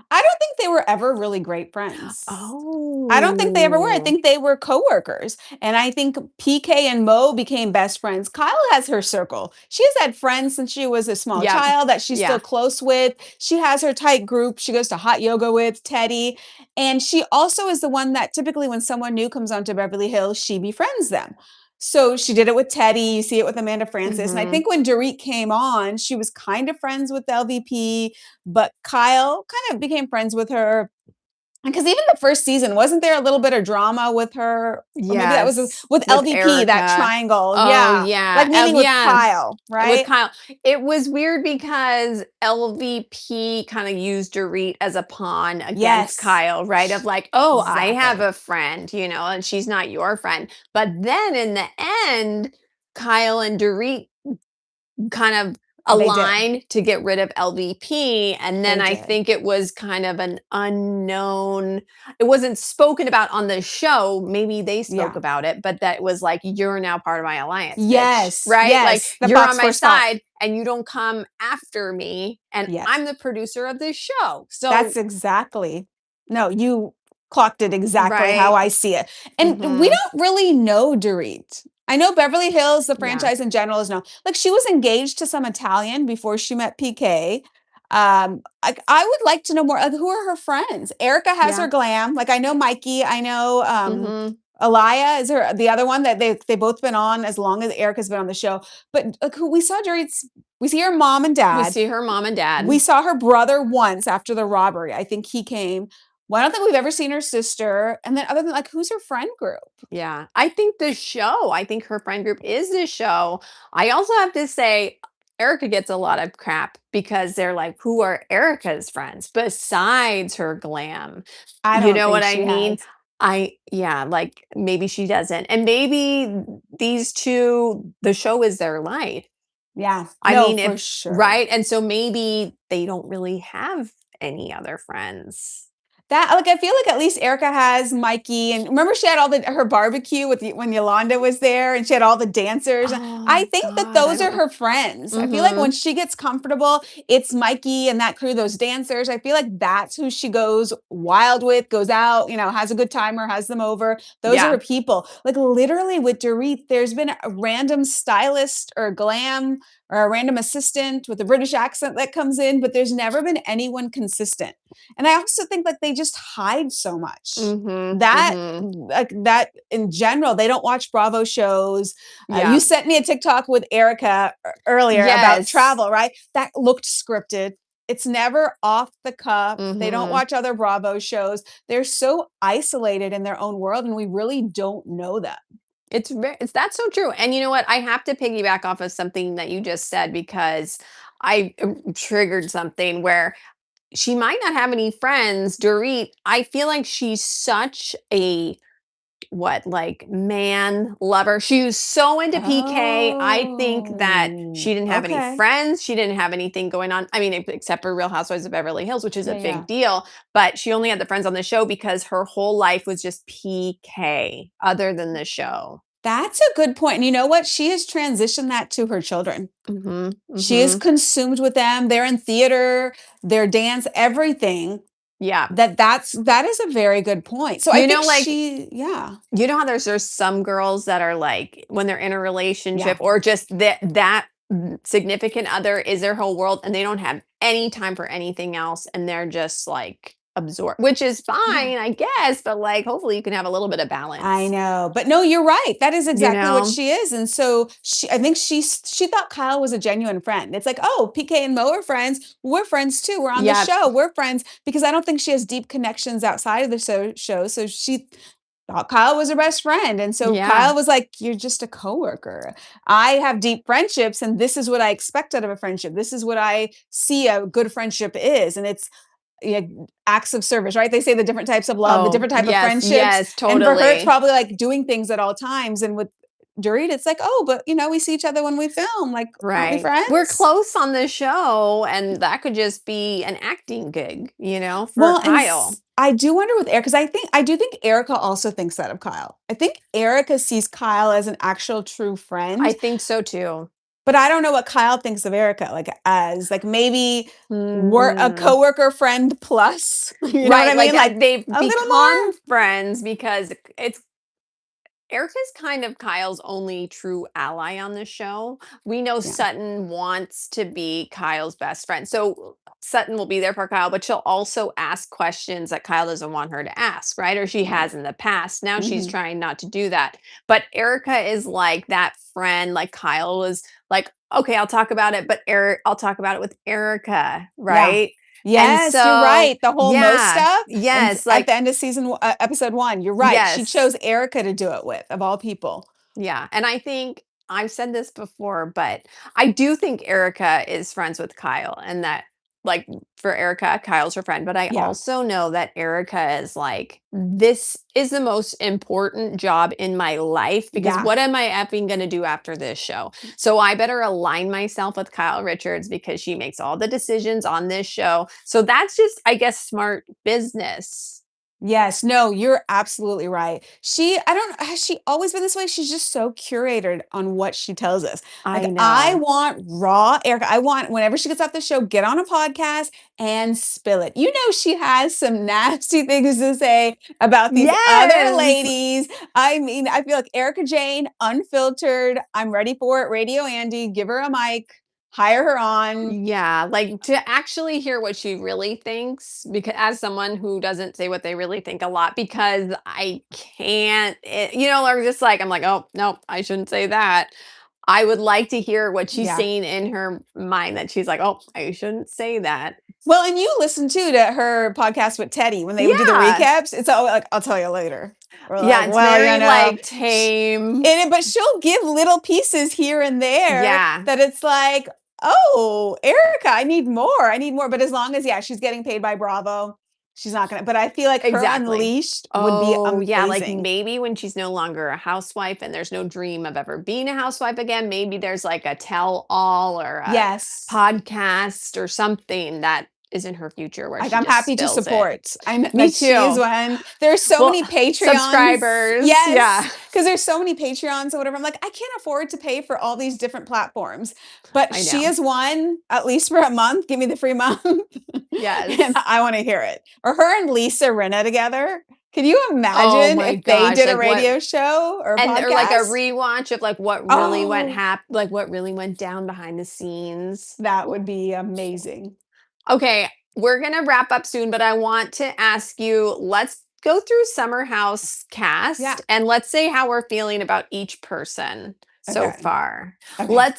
I don't think they were ever really great friends. I don't think they ever were. I Oh, think they were coworkers. And I think PK and Mo became best friends. Kyle has her circle. She has had friends since she was a small yeah, child that she's still yeah. close with. She has her tight group. She goes to hot yoga with Teddy. And she also is the one that typically when someone new comes onto Beverly Hills, she befriends them. So she did it with Teddy. You see it with Amanda Francis. And I Hmm. think when Dorit came on, she was kind of friends with LVP, but Kyle kind of became friends with her because even the first season, wasn't there a little bit of drama with her? Or maybe that was Yes, with with LVP, that Erica. triangle. Oh Yeah. yeah, Like meaning with yeah. Kyle, With right? Kyle, it was weird because LVP kind of used Dorit as a pawn against Yes. Kyle, right? Of like, oh, I have Exactly. a friend, and she's not your friend. But then in the end, Kyle and Dorit kind of They did. align to get rid of LVP. And then They I did. think it was kind of an unknown, it wasn't spoken about on the show. Maybe they spoke Yeah. about it, but that was like, you're now part of my alliance, bitch. Yes. Right? Like Yes. The you're on Fox my 4 spot. side and you don't come after me. And Yes. I'm the producer of this show. That's So, exactly. No, you clocked it exactly how right. I see it. And we Hmm. don't really know Dorit. I know Beverly Hills, the Yeah. franchise in general is known. Like she was engaged to some Italian before she met PK. I would like to know more. Like, who are her friends? Erica has her Yeah. glam. Like I know Mikey. I know Hmm. Alaya is her the other one that they both been on as long as Erica's been on the show. But like who we saw Dorit's, we see her mom and We dad. see her mom and We dad. saw her brother once after the robbery. I think he came. Well, I don't think we've ever seen her sister. And then other than like, who's her friend group? Yeah, I think her friend group is the show. I also have to say, Erica gets a lot of crap because they're like, who are Erica's friends besides her glam? I You don't know what think I she mean? has. Yeah, like maybe she doesn't. And maybe these two, the show is their life. Yeah. I No, mean, for if, sure. right? And so maybe they don't really have any other friends. That like I feel like at least Erica has Mikey, and remember she had all the her barbecue with when Yolanda was there and she had all the dancers. I Oh think that God, I those are don't know. her friends. I feel like Mm-hmm. when she gets comfortable, it's Mikey and that crew, those dancers. I feel like that's who she goes wild with, goes out, has a good time or has them over. Those are Yeah. her people. Like literally with Dorit, there's been a random stylist or glam or a random assistant with a British accent that comes in, but there's never been anyone consistent. And I also think like they just hide so much. Mm-hmm. That Mm-hmm. like that in general, they don't watch Bravo shows. You Yeah. sent me a TikTok with Erica earlier about Yes. travel, right? That looked scripted. It's never off the cuff. They don't Mhm. watch other Bravo shows. They're so isolated in their own world, and we really don't know them. It's that's so true. And you know what? I have to piggyback off of something that you just said because I triggered something where she might not have any friends. Dorit, I feel like she's such a like man lover. She was so into PK. I think that she Oh, didn't have any okay. friends. She didn't have anything going on. I mean, except for Real Housewives of Beverly Hills, which is a Yeah, yeah. big deal. But she only had the friends on the show because her whole life was just PK other than the show. That's a good point, and you know what? She has transitioned that to her children. Mhm, She is mhm. consumed with them, they're in theater, their dance, everything. Yeah. That is a very good point. So I You think know, like, she yeah, you know how there's some girls that are like, when they're in a relationship yeah, or just that significant other is their whole world and they don't have any time for anything else and they're just like absorbed, which is yeah. fine, I guess, but like hopefully you can have a little bit of I balance, know, but no, you're right. That is you exactly what know? she is, and so I think she thought Kyle was a genuine friend. It's like, "Oh, PK and Mo are friends. We're friends too. We're on the Yeah, show. We're friends." Because I don't think she has deep connections outside of the show, so she thought Kyle was her best friend, and so yeah. Kyle was like, "You're just a coworker. I have deep friendships, and this is what I expect out of a friendship. This is what I see a good friendship is, and it's yeah, acts of service, right? They say the different types of love, the Oh, different type of yes, friendships, yes, and for her, it's totally. probably like doing things at all times. And with Dorit, it's like, oh, but we see each other when we film. Like, aren't we Right. We're friends? close on the show, and that could just be an acting gig, for Well, Kyle. I do wonder with Erica, because I do think Erica also thinks that of Kyle. I think Erica sees Kyle as an actual true I friend, think so too. but I don't know what Kyle thinks of Erica, like as like maybe we're a Hmm. coworker friend plus. You know what I Right, like, mean? Like they've a little become more. friends because it's Erica's kind of Kyle's only true ally on the show. We know Yeah. Sutton wants to be Kyle's best friend. So Sutton will be there for Kyle, but she'll also ask questions that Kyle doesn't want her to ask, right? Or she Right. has in the past. Now she's Hmm. trying not to do that. But Erica is like that friend, like Kyle was like, okay, I'll talk about it, but I'll talk about it with Erica, Yeah. right? And Yes, you're so, right. The whole Mo yeah, stuff, and yes, at like, the end of episode 1, you're right. She yes. chose Erica to do it with, of all people. Yeah, and I think I've said this before, but I do think Erica is friends with Kyle and that like for Erica, Kyle's her friend, but I Yeah. also know that Erica is like, this is the most important job in my life because Yeah. what am I effing going to do after this show? So I better align myself with Kyle Richards because she makes all the decisions on this show. So that's just, I guess, smart business. Yes, no, you're absolutely right. I don't has she always been this way? She's just so curated on what she tells us. Like, I I know. want raw Erica. I want whenever she gets off the show, get on a podcast and spill it. You know, she has some nasty things to say about these other Yes. ladies. I mean, I feel like Erica Jane, unfiltered. I'm ready for it. Radio Andy, give her a mic, hire her on. Yeah, like to actually hear what she really thinks, because as someone who doesn't say what they really think a lot, because I can't, or just like, I'm like, oh, no, I shouldn't say that. I would like to hear what she's Yeah. saying in her mind that she's like, oh, I shouldn't say that. Well, and you listen too to her podcast with Teddy when they would do the Yeah. recaps. It's all like, "I'll tell you later." Or Yeah. like, It's "Well, very like sh tame. and but she'll give little pieces here and there Yeah, that it's like, "Oh, Erica, I need more. I need more." But as long as, yeah, she's getting paid by Bravo, she's not gonna but I feel like her exactly. Unleashed would be Oh, yeah, like amazing. maybe when she's no longer a housewife and there's no dream of ever being a housewife again, maybe there's like a tell all or a Yes. podcast or something that is in her future where Like, she I'm just happy to spills it. support. I'm Me like, she is too. one. There's so Well, many Patreons. subscribers. Yes, Yeah, because there's so many Patreons or whatever. I'm like, I can't afford to pay for all these different platforms, but I she know. is one, at least for a month. Give me the free month, and Yes. I wanna hear it. Or her and Lisa Rinna together. Can you Oh imagine my if they gosh. did a Like what? radio show or a And or like a podcast? rewatch of like what really Oh, like what really went down behind the scenes. that would be amazing. Okay, we're gonna wrap up soon, but I want to ask you, let's go through Summer House Yeah, cast and let's say how we're feeling about each person so okay, far. okay.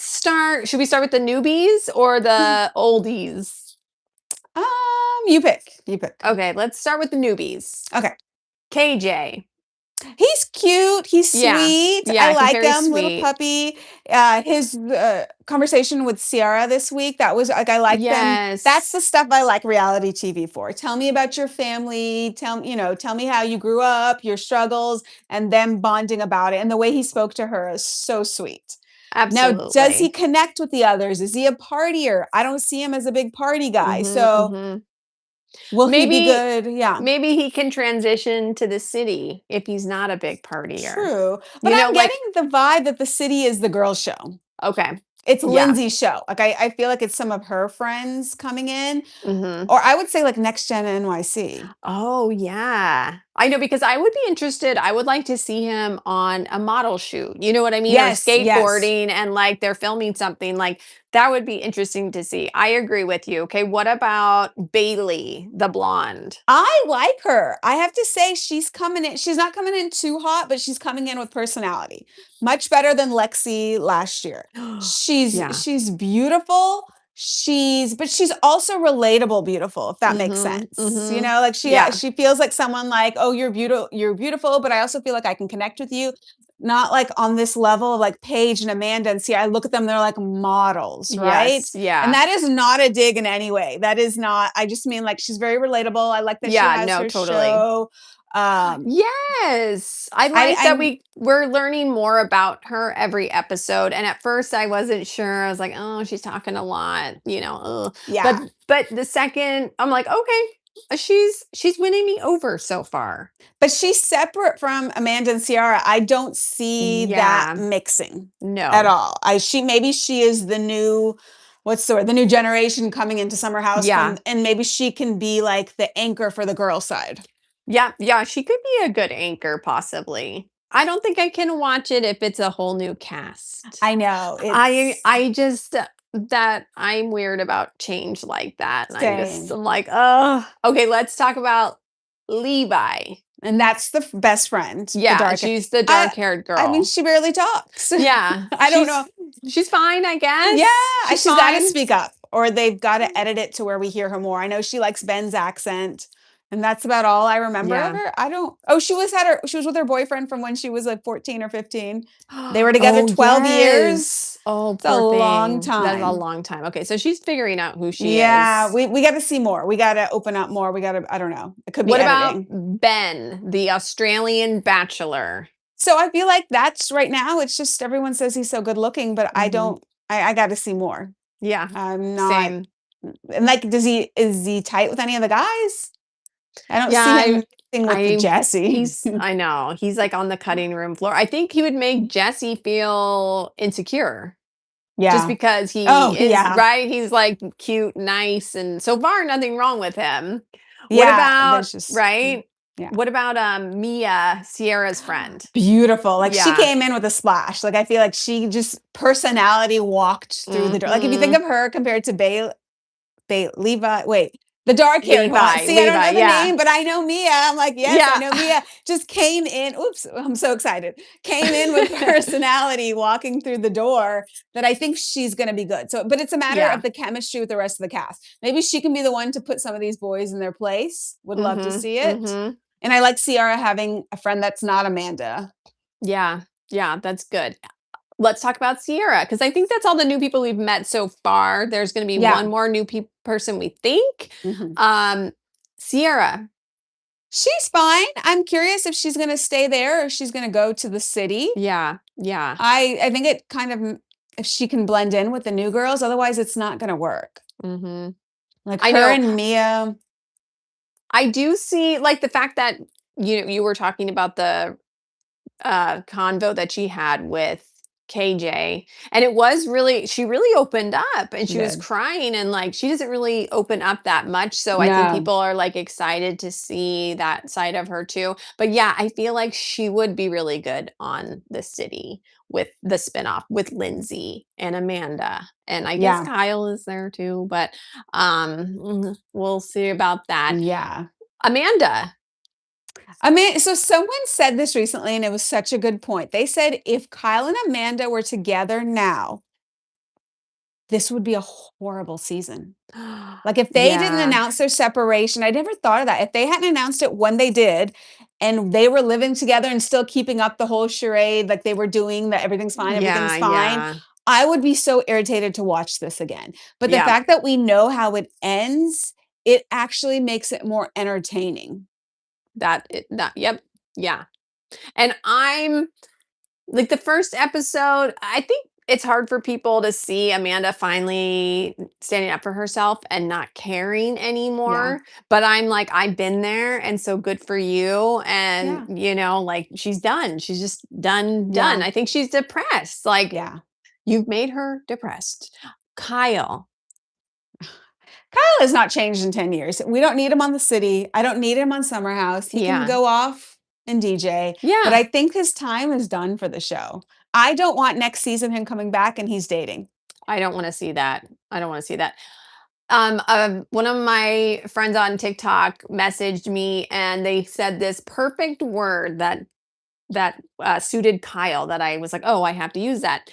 Should we start with the newbies or the oldies? You pick, you pick. Okay, let's start with the newbies. Okay. KJ. He's cute, he's Yeah. sweet, I Yeah, he's like very him, little sweet. puppy. His, conversation with Ciara this week, that was like, I like them. That's the Yes. stuff I like reality TV for. Tell me about your family, tell me how you grew up, your struggles, and them bonding about it, and the way he spoke to her is so sweet. Now, does he Absolutely. connect with the others? Is he a partier? I don't see him as a big party guy, Mhm, so mhm. Will he be Maybe good? Yeah. maybe he can transition to the city if he's not a big partier. True. But You know, I'm like getting the vibe that the city is the girls' show. okay. It's Yeah. Lindsay's show. Like I feel like it's some of her friends coming in, Mhm. or I would say like Next Gen NYC. Oh, yeah. I know because I would be interested. I would like to see him on a model shoot. You know what I mean? Or Yes, yes. skateboarding and like they're filming something like that would be interesting to see. I agree with you. Okay. What about Bailey, the blonde? I like her. I have to say she's coming in. She's not coming in too hot, but she's coming in with personality. Much better than Lexi last year. She's Yeah. she's beautiful. But she's also relatable beautiful, if that makes Mhm. sense. You Mhm. know, like Yeah. she feels like someone like, "Oh, you're beautiful, but I also feel like I can connect with you." Not like on this level of like Paige and Amanda and see I look at them, they're like models, right? Yes. And Yeah. that is not a dig in any way. That is not, I just mean like she's very relatable. I like that she Yeah. has No, her totally. show. Um, Yes. I I like that I'm we're learning more about her every episode. And at first I wasn't sure. I was like, "Oh, she's talking a lot, you know." Ugh. But yeah. the second I'm like, "Okay, she's winning me over so far." But she's separate from Amanda and Ciara. I don't see that Yeah. mixing at No. all. Maybe she is the new, what's the word? The new generation coming into Summer House Yeah. and maybe she can be like the anchor for the girl side. Yeah, yeah, she could be a good anchor possibly. I don't think I can watch it if it's a whole new cast. I know. I just that I'm weird about change like that, and Same. I'm like, oh, okay, let's talk about Levi. And that's the best friend, the Yeah, dark. she's the I dark-haired I mean, girl. she barely talks. Yeah, I don't know. she's fine, I Yeah, guess. She's she's gotta fine. speak up, or they've gotta edit it to where we hear her more. I know she likes Ben's accent, and that's about all I remember of Yeah. her. I don't Oh, she was with her boyfriend from when she was, like, 14 or 15. They were together Oh, 12 years. yes. Oh, It's a poor long thing. That's a time. long time. Okay, so she's figuring out who she Yeah, is. we gotta see more. We gotta open up more. We gotta I don't know. It could be What about editing. Ben, the Australian bachelor? So I feel like that's right now, it's just everyone says he's so good looking, but I Mhm. don't I gotta see more. Yeah, I'm not same. and, like, is he tight with any of the guys? I don't Yeah, see him mixing with the Jesse. I know, he's, like, on the cutting room floor. I think he would make Jesse feel insecure just Yeah. because he Oh, is yeah. right? He's, like, cute, nice, and so far, nothing wrong with him. What Yeah, about there's just yeah, right? yeah. What about, Mia, Sierra's friend? Beautiful, like, she Yeah. came in with a splash, like, I feel like she just personality walked through the door. Like, if you think Mhm. of her compared to Levi wait, the dark-haired one. See, I don't Levi, know the yeah. name, but I know Mia. I'm like, "Yes, I Yeah. know Mia." Just came in oops, I'm so excited. Came in with personality walking through the door that I think she's gonna be good. So but it's a matter of Yeah. the chemistry with the rest of the cast. Maybe she can be the one to put some of these boys in their place. Would love to Mhm, see it. mhm. And I like Ciara having a friend that's not Amanda. Yeah, yeah, that's good. Let's talk about Sierra because I think that's all the new people we've met so far. There's gonna be Yeah. one more new person we think. Mhm. Um, Sierra. She's fine. I'm curious if she's gonna stay there or if she's gonna go to the city. Yeah, yeah. I think it kind of if she can blend in with the new girls, otherwise it's not gonna work. Mhm. Like I her know. and Mia. I do see like the fact that you were talking about the convo that she had with KJ. And it was really, she really opened up and She she was did. crying and like she doesn't really open up that much. So I think No. people are like excited to see that side of her too. But yeah, I feel like she would be really good on the city with the spinoff with Lindsay and Amanda. And I guess Yeah. Kyle is there too, but we'll see about that. Yeah. Amanda. I mean, so someone said this recently, and it was such a good point. They said if Kyle and Amanda were together now, this would be a horrible season. Like if they didn't Yeah. announce their separation, I never thought of that. If they hadn't announced it when they did, and they were living together and still keeping up the whole charade, like they were doing that Yeah, everything's fine, yeah. I would be so irritated to watch this again. But the Yeah. fact that we know how it ends, it actually makes it more entertaining. Yep. Yeah. And I'm like the first episode, I think it's hard for people to see Amanda finally standing up for herself and not caring Yeah. anymore, but I'm like, "I've been there, and so good for you," and, Yeah. like, she's done. She's just done, done. Yeah. I think she's depressed, like, Yeah. you've made her depressed. Kyle. Kyle has not changed in 10 years. We don't need him on The City. I don't need him on Summer House. He can Yeah. go off and DJ, but Yeah. I think his time is done for the show. I don't want next season him coming back and he's dating. I don't wanna see that. I don't wanna see that. One of my friends on TikTok messaged me, and they said this perfect word that suited Kyle that I was like, "Oh, I have to use that."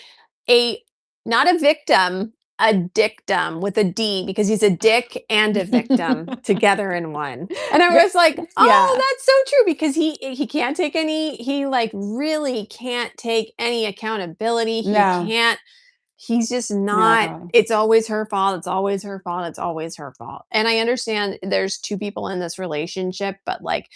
A Not a victim, a dictum with a D because he's a dick and a victim together in one. And I Ve was like, "Oh, yeah. that's so true," because he can't take any he, like, really can't take any accountability. He No. can't He's just not No. it's always her fault, it's always her fault, it's always her fault. And I understand there's 2 people in this relationship, but, like,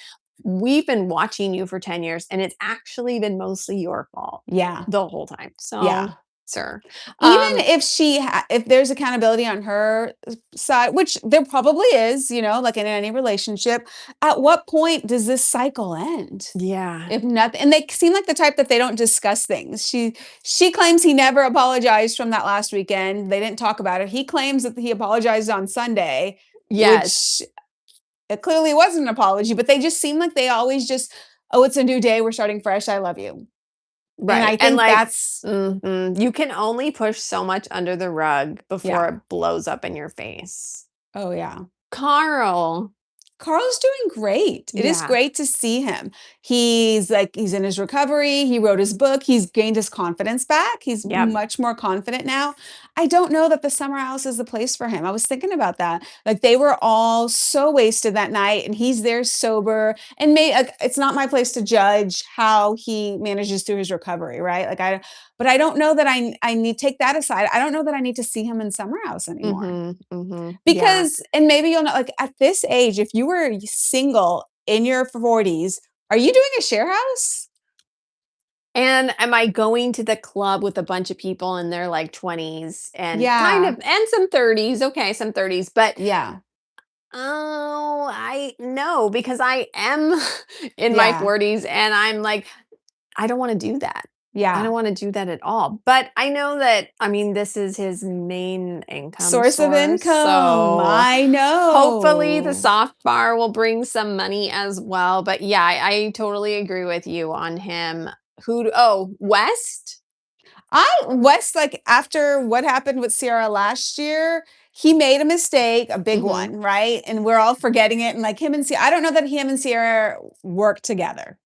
we've been watching you for 10 years, and it's actually been mostly your fault Yeah. the whole time. So, Yeah. sir. Even Um, if there's accountability on her side, which there probably is, like in any relationship, at what point does this cycle end? yeah. If nothing, and they seem like the type that they don't discuss things. She claims he never apologized from that last weekend. They didn't talk about it. He claims that he apologized on Sunday, which Yes. it clearly wasn't an apology, but they just seem like they always just, oh, it's a new day, we're starting fresh, I love you. And Right, I and, think like that's you can only push so much under the rug before yeah. it blows up in your face. Oh yeah. Carl. Carl's doing great. It is Yeah. great to see him. He's in his recovery. He wrote his book. He's gained his confidence back. He's Yep. much more confident now. I don't know that the summer house is the place for him. I was thinking about that. Like they were all so wasted that night and he's there sober and it's not my place to judge how he manages through his recovery, right? But I don't know that I need take that aside. I don't know that I need to see him in summer house anymore. Mhm, mhm. Yeah. Because and maybe you'll know, like, at this age, if you were single in your 40s, are you doing a share house? And am I going to the club with a bunch of people in their, like, 20s and kind Yeah, of and some 30s, okay, some 30s, but, yeah, I no, because I am in my yeah, 40s and I'm like, I don't wanna do that. I yeah. don't wanna do that at all, but I know that I mean, this is his main income Source of source, income, so I hopefully the know. soft bar will bring some money as well, but yeah, I totally agree with you on him. West? West, like, after what happened with Sierra last year, he made a mistake, a big Mhm. one, right? And we're all forgetting it, and, like, him and Sie I don't know that him and Sierra work together.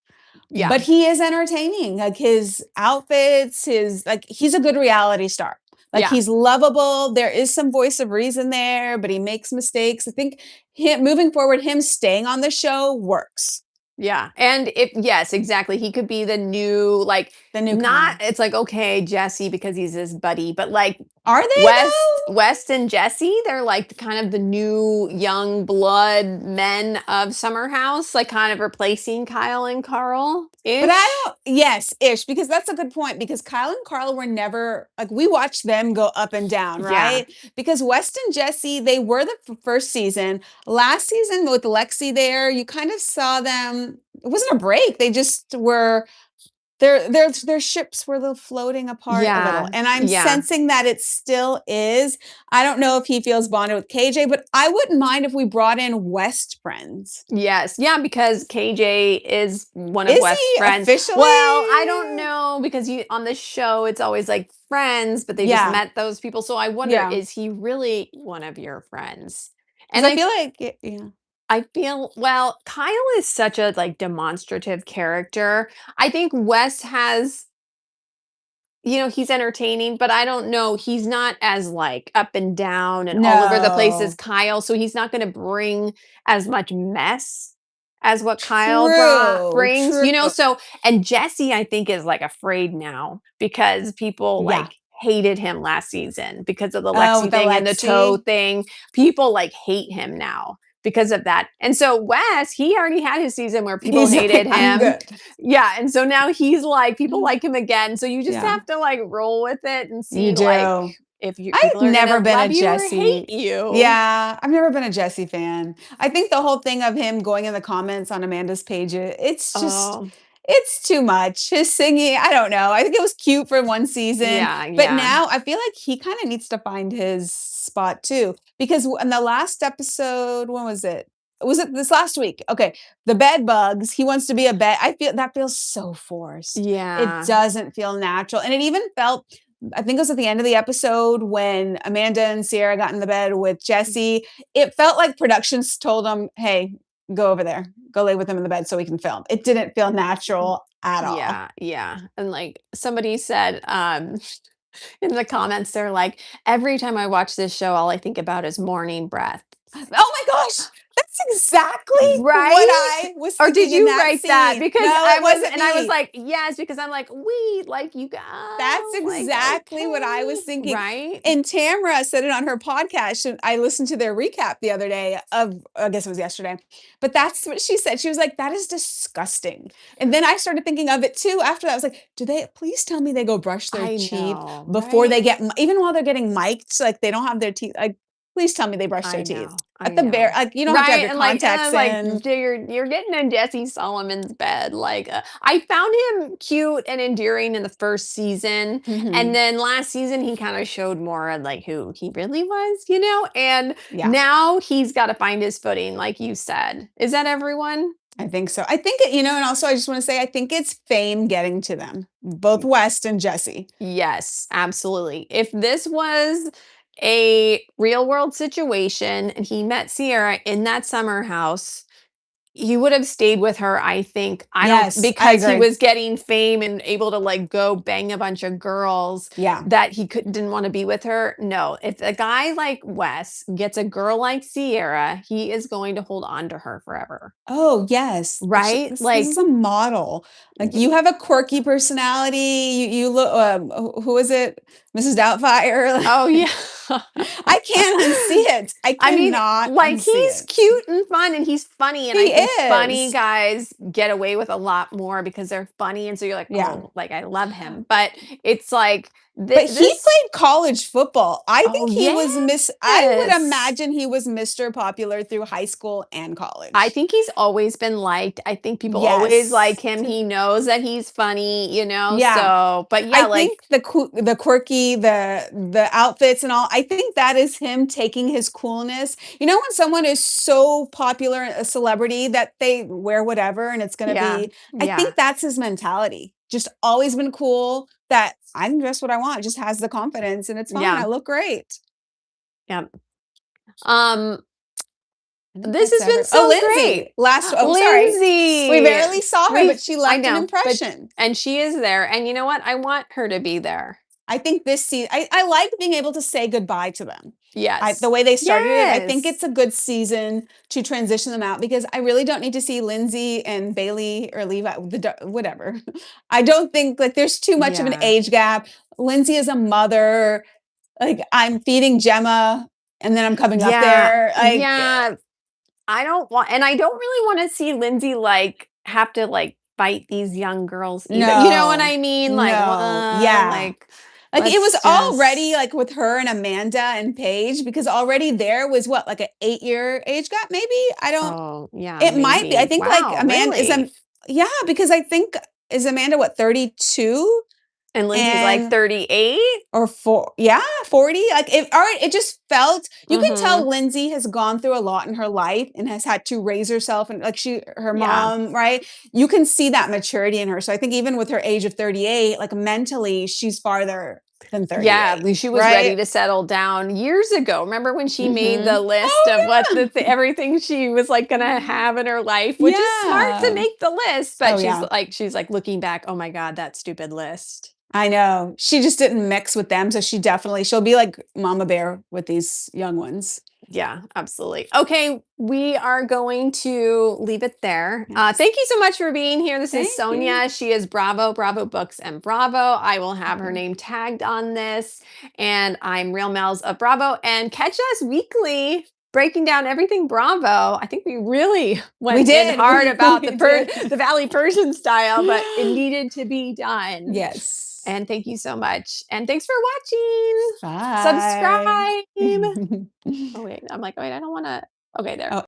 Yeah. But he is entertaining, like, his outfits, he's a good reality star. Like, Yeah. he's lovable, there is some voice of reason there, but he makes mistakes. I think him moving forward, him staying on the show works. Yeah, and if yes, exactly, he could be the new, like, The new not Kyle. it's like, okay, Jesse because he's his buddy, but, like, Are they though? West and Jesse, they're, like, kind of the new young blood men of Summer House, like, kind of replacing Kyle and But I Carl-ish. don't yes, ish, because that's a good point because Kyle and Carl were never like we watched them go up and down, Yeah, right? Because West and Jesse, they were the first season. Last season with Lexi there, you kind of saw them. It wasn't a break. They just were their ships were floating apart a little, yeah, and I'm yeah. sensing that it still is. I don't know if he feels bonded with KJ, but I wouldn't mind if we brought in West friends. Yes, yeah, because KJ is one of Is West's he friends. officially? Well, I don't know because you on the show it's always like friends, but they just Yeah, met those people. So I wonder, yeah. is he really one of your friends? Because And I feel like yeah. I feel well, Kyle is such a like demonstrative character. I think Wes has he's entertaining, but I don't know, he's not as, like, up and down and all over the place as No. Kyle, so he's not gonna bring as much mess as what Kyle True, brings, true. so and Jesse, I think, is, like, afraid now because people, Yeah. like, hated him last season because of the Oh, Lexi with the thing and the toe Lexi? thing. People, like, hate him now because of that. And so Wes, he already had his season where people He's hated like, "I'm him. good." Yeah, and so now he's like, people like him again. So you just Yeah, have to like roll with it and you see like do. if you I've people are never gonna been a love you or hate Jesse. you. Yeah, I've never been a Jesse fan. I think the whole thing of him going in the comments on Amanda's page, it's just Oh, it's too much. His singing, I don't know. I think it was cute for one season, yeah, but yeah. now I feel like he kind of needs to find his spot too. Because in the last episode, when was it? Was it this last week? Okay, the bed bugs. He wants to be a bed. I feel that feels so forced. It Yeah. doesn't feel natural, and it even felt. I think it was at the end of the episode when Amanda and Sierra got in the bed with Jesse. It felt like productions told them, "Hey, go over there, go lay with him in the bed so we can film." It didn't feel natural at all. Yeah, yeah. And like somebody said, in the comments, they're like, every time I watch this show, all I think about is morning breath. Oh my gosh, that's exactly what Right? I was Or did thinking in you that write that? scene. Because No, I it was wasn't and I was me. like, "Yes," because I'm like, "We like, you That's go." Like, exactly what I was "Okay." thinking. Right? And Tamra said it on her podcast, and I listened to their recap the other day of I guess it was yesterday. But that's what she said. She was like, "That is disgusting." And then I started thinking of it too after that. I was like, "Do they please tell me they go brush their I teeth know, before right? they get even while they're getting mic'd, like they don't have their teeth like please tell me they brush their I teeth." know, At I the bare know. like you don't have to have Right, your and I contacts was like, in. You're getting in Jesse Solomon's bed." Like, I found him cute and endearing in the first season, and Mhm. then last season, he kinda showed more of, like, who he really was, you know? And Yeah. now he's gotta find his footing, like you said. Is that everyone? I think so. I think it, and also I just want to say I think it's fame getting to them, both West and Jesse. Yes, absolutely. If this was a real world situation and he met Sierra in that summer house, he would have stayed with her, I think. I don't Yes, I because he agree. was getting fame and able to like go bang a bunch of girls Yeah. that he could didn't want to be with her. No, if a guy like Wes gets a girl like Sierra, he is going to hold on to her forever. Oh, yes. Right? This is Like a model. Like you have a quirky personality. You look. Who is it? Mrs. Doubtfire. oh yeah. I can't unsee it. I I mean, cannot like unsee he's it. cute and fun and he's funny. And I He think funny is. guys get away with a lot more because they're funny. And so you're like, Yeah. oh, like I love him. But it's like But he this, played college football. I oh, think he was I would yes. imagine he was Mr. Popular through high school and I college. think he's always been liked. I think people always like Yes. him. He knows that he's funny, you know? Yeah. So, but I yeah, like, think the quirky, the outfits and all, I think that is him taking his coolness. You know when someone is so popular, a celebrity that they wear whatever and it's gonna yeah, be I yeah, think that's his mentality. Just always been cool that I can dress what I want, just has the confidence and it's fine. I yeah, look great. yeah. Um, I think this that's has been Oh, so great. Lindsay. Sorry. We Lindsay. barely saw her, but she I left an know, but impression. and she is there. And you know what? I want her to be there. I think this season, I like being able to say goodbye to them. The Yes. way they started it, I think Yes. it's a good season to transition them out because I really don't need to see Lindsay and Bailey or Levi, whatever. I don't think like there's too much of an Yeah. age gap. Lindsay is a mother. Like I'm feeding Gemma and then I'm coming up Yeah. there. Yeah. I don't want, and I don't really want to see Lindsay like have to like fight these young girls either. You know what No, I mean? no, yeah. Like Like, it was let's already, just, like, with her and Amanda and Paige because already there was what, like, a 8-year age gap, maybe? I don't oh, yeah, it might be. I maybe. think, like, Wow, Amanda is, really? yeah, because I think is Amanda, what, 32? And Lindsay's like And 38? or 40? Like, it just felt you can Mhm. tell Lindsay has gone through a lot in her life and has had to raise herself and, like, her Yeah. mom, right? You can see that maturity in her. So I think even with her age of 38, like, mentally, she's farther than Yeah, 38, she was ready right? to settle down years ago. Remember when she made the Mhm. list of what Oh, yeah. everything she was like gonna have in her life, which is smart to Yeah. make the list, Oh, but yeah. she's like looking back, "Oh my god, that stupid list." I know. She just didn't mix with them, so she'll be like mama bear with these young ones. Yeah, absolutely. Okay, we are going to leave it there. Yes. Thank you so much for being here. This is Thank you. Sonia. She is Bravo, Bravo Books, and Bravo. I will have her Mhm. name tagged on this. And I'm Real Mel's of Bravo. And catch us weekly breaking down everything Bravo. I think we really We went in did. hard about We the did. Valley Persian style, but it needed to be done. Yes. And thank you so much. And thanks for watching. Bye. Subscribe. Oh wait, I'm like, wait, I don't want to. Okay, there. Oh,